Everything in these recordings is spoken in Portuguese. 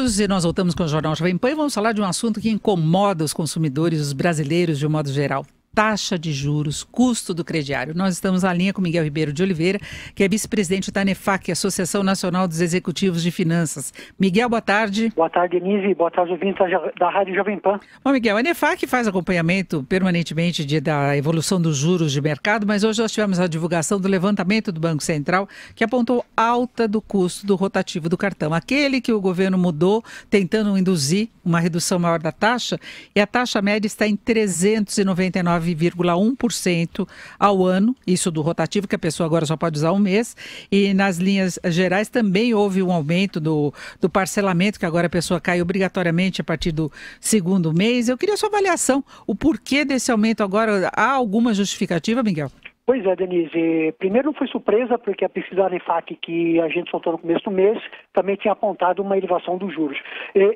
minutos e nós voltamos com o Jornal Jovem Pan e vamos falar de um assunto que incomoda os consumidores, os brasileiros de um modo geral. Taxa de juros, custo do crediário. Nós estamos à linha com Miguel Ribeiro de Oliveira, que é vice-presidente da ANEFAC, Associação Nacional dos Executivos de Finanças. Miguel, boa tarde. Boa tarde, Denise. Boa tarde, ouvintes da Rádio Jovem Pan. Bom, Miguel, a ANEFAC faz acompanhamento permanentemente da evolução dos juros de mercado, mas hoje nós tivemos a divulgação do levantamento do Banco Central, que apontou alta do custo do rotativo do cartão. Aquele que o governo mudou, tentando induzir uma redução maior da taxa, e a taxa média está em 399,1% ao ano, isso do rotativo, que a pessoa agora só pode usar um mês, e nas linhas gerais também houve um aumento do parcelamento, que agora a pessoa cai obrigatoriamente a partir do segundo mês. Eu queria a sua avaliação, o porquê desse aumento agora, há alguma justificativa, Miguel? Pois é, Denise. Primeiro não foi surpresa, porque a pesquisa da ANEFAC que a gente soltou no começo do mês também tinha apontado uma elevação dos juros.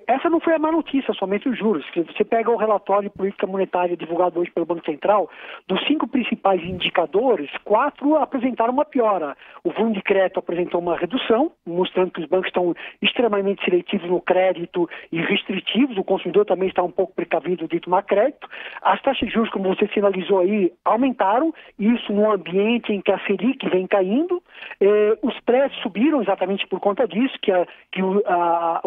Essa não foi a má notícia, somente os juros. Você pega o relatório de política monetária divulgado hoje pelo Banco Central, dos 5 principais indicadores, 4 apresentaram uma piora. O volume de crédito apresentou uma redução, mostrando que os bancos estão extremamente seletivos no crédito e restritivos. O consumidor também está um pouco precavido de tomar crédito. As taxas de juros, como você sinalizou aí, aumentaram, isso num ambiente em que a Selic vem caindo. Os prédios subiram exatamente por conta disso, que o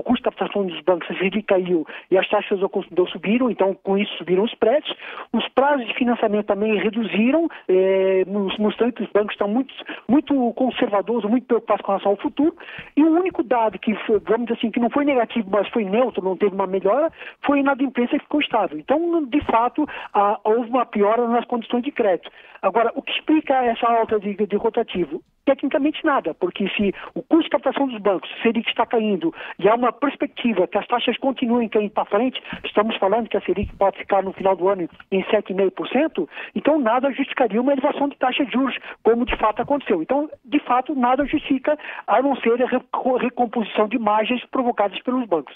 custo de captação dos bancos, a Selic caiu e as taxas do consumidor subiram, então com isso subiram os prédios. Os prazos de financiamento também reduziram, mostrando que os bancos estão muito conservadores, muito preocupados com relação ao futuro. E o único dado que, vamos dizer assim, que não foi negativo, mas foi neutro, não teve uma melhora, foi a inadimplência que ficou estável. Então, de fato, houve uma piora nas condições de crédito. Agora, o que explica essa alta de rotativo? Tecnicamente nada, porque se o custo de captação dos bancos, se Selic está caindo e há uma perspectiva que as taxas continuem caindo para frente, estamos falando que a Selic pode ficar no final do ano em 7,5%, então nada justificaria uma elevação de taxa de juros, como de fato aconteceu. Então, de fato, nada justifica, a não ser a recomposição de margens provocadas pelos bancos.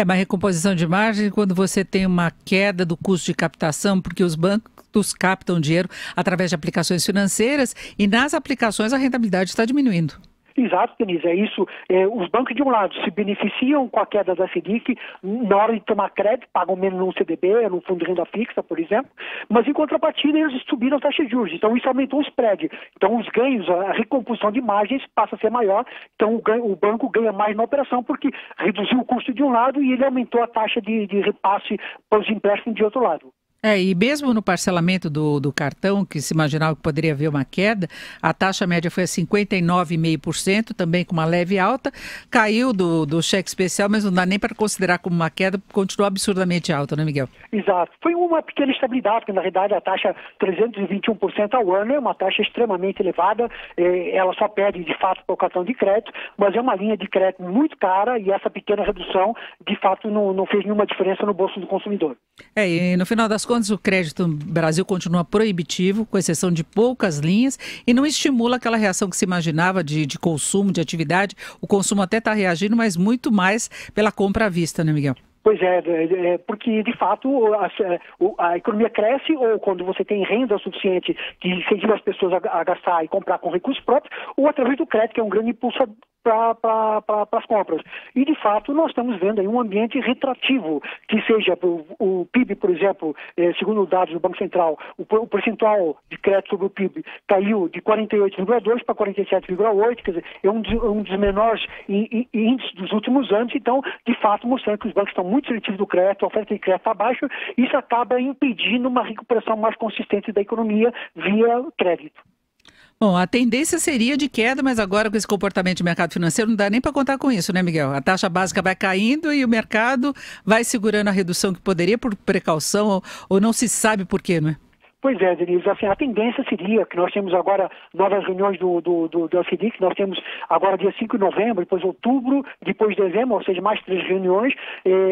Mas recomposição de margem quando você tem uma queda do custo de captação, porque os bancos captam dinheiro através de aplicações financeiras e nas aplicações a rentabilidade está diminuindo. Exato, Denise, é isso. Os bancos, de um lado, se beneficiam com a queda da Selic na hora de tomar crédito, pagam menos num CDB, num fundo de renda fixa, por exemplo, mas em contrapartida eles subiram a taxa de juros, então isso aumentou o spread. Então os ganhos, a recomposição de margens passa a ser maior, então o banco ganha mais na operação porque reduziu o custo de um lado e ele aumentou a taxa de repasse para os empréstimos de outro lado. E mesmo no parcelamento do cartão, que se imaginava que poderia haver uma queda, a taxa média foi a 59,5%, também com uma leve alta, caiu do cheque especial, mas não dá nem para considerar como uma queda, continuou absurdamente alta, né, Miguel? Exato. Foi uma pequena estabilidade, porque na realidade a taxa 321% ao ano é uma taxa extremamente elevada, ela só perde de fato para o cartão de crédito, mas é uma linha de crédito muito cara e essa pequena redução de fato não fez nenhuma diferença no bolso do consumidor. E no final das contas, o crédito no Brasil continua proibitivo, com exceção de poucas linhas, e não estimula aquela reação que se imaginava de consumo, de atividade. O consumo até está reagindo, mas muito mais pela compra à vista, né, Miguel? Pois porque de fato a economia cresce ou quando você tem renda suficiente que incentiva as pessoas a gastar e comprar com recursos próprios, ou através do crédito, que é um grande impulso para as compras. E, de fato, nós estamos vendo aí um ambiente retrativo, que seja o PIB, por exemplo, segundo dados do Banco Central, o percentual de crédito sobre o PIB caiu de 48,2% para 47,8%, quer dizer, é um dos menores índices dos últimos anos, então, de fato, mostrando que os bancos estão muito seletivos do crédito, a oferta de crédito está baixa, isso acaba impedindo uma recuperação mais consistente da economia via crédito. Bom, a tendência seria de queda, mas agora com esse comportamento de mercado financeiro não dá nem para contar com isso, né, Miguel? A taxa básica vai caindo e o mercado vai segurando a redução que poderia por precaução ou não se sabe por quê, não é? Pois é, Denise, assim, a tendência seria que nós temos agora novas reuniões do Selic, nós temos agora dia 5 de novembro, depois outubro, depois dezembro, ou seja, mais 3 reuniões.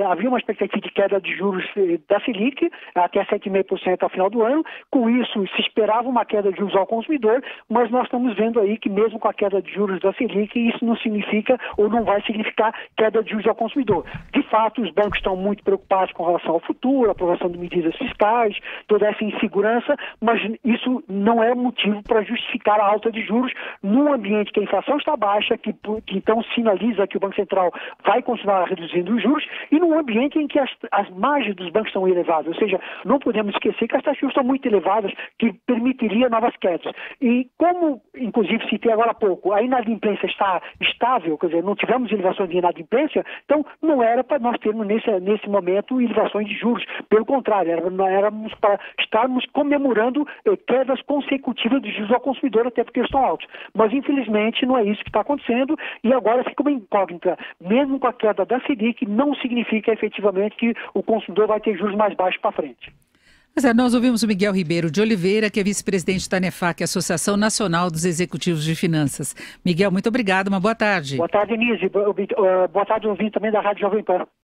Havia uma expectativa de queda de juros da Selic até 7,5% ao final do ano. Com isso, se esperava uma queda de juros ao consumidor, mas nós estamos vendo aí que mesmo com a queda de juros da Selic, isso não significa ou não vai significar queda de juros ao consumidor. De fato, os bancos estão muito preocupados com relação ao futuro, a aprovação de medidas fiscais, toda essa insegurança inadimplência, mas isso não é motivo para justificar a alta de juros num ambiente que a inflação está baixa, que então sinaliza que o Banco Central vai continuar reduzindo os juros, e num ambiente em que as margens dos bancos estão elevadas, ou seja, não podemos esquecer que as taxas de juros estão muito elevadas, que permitiria novas quedas. E como, inclusive, citei agora há pouco, a inadimplência está estável, quer dizer, não tivemos elevações de inadimplência, então não era para nós termos nesse momento elevações de juros. Pelo contrário, éramos para estarmos comemorando quedas consecutivas de juros ao consumidor, até porque eles estão altos. Mas, infelizmente, não é isso que está acontecendo, e agora fica uma incógnita. Mesmo com a queda da Selic, não significa efetivamente que o consumidor vai ter juros mais baixos para frente. Mas nós ouvimos o Miguel Ribeiro de Oliveira, que é vice-presidente da ANEFAC, Associação Nacional dos Executivos de Finanças. Miguel, muito obrigado, uma boa tarde. Boa tarde, Denise. Boa tarde, ouvinte também da Rádio Jovem Pan.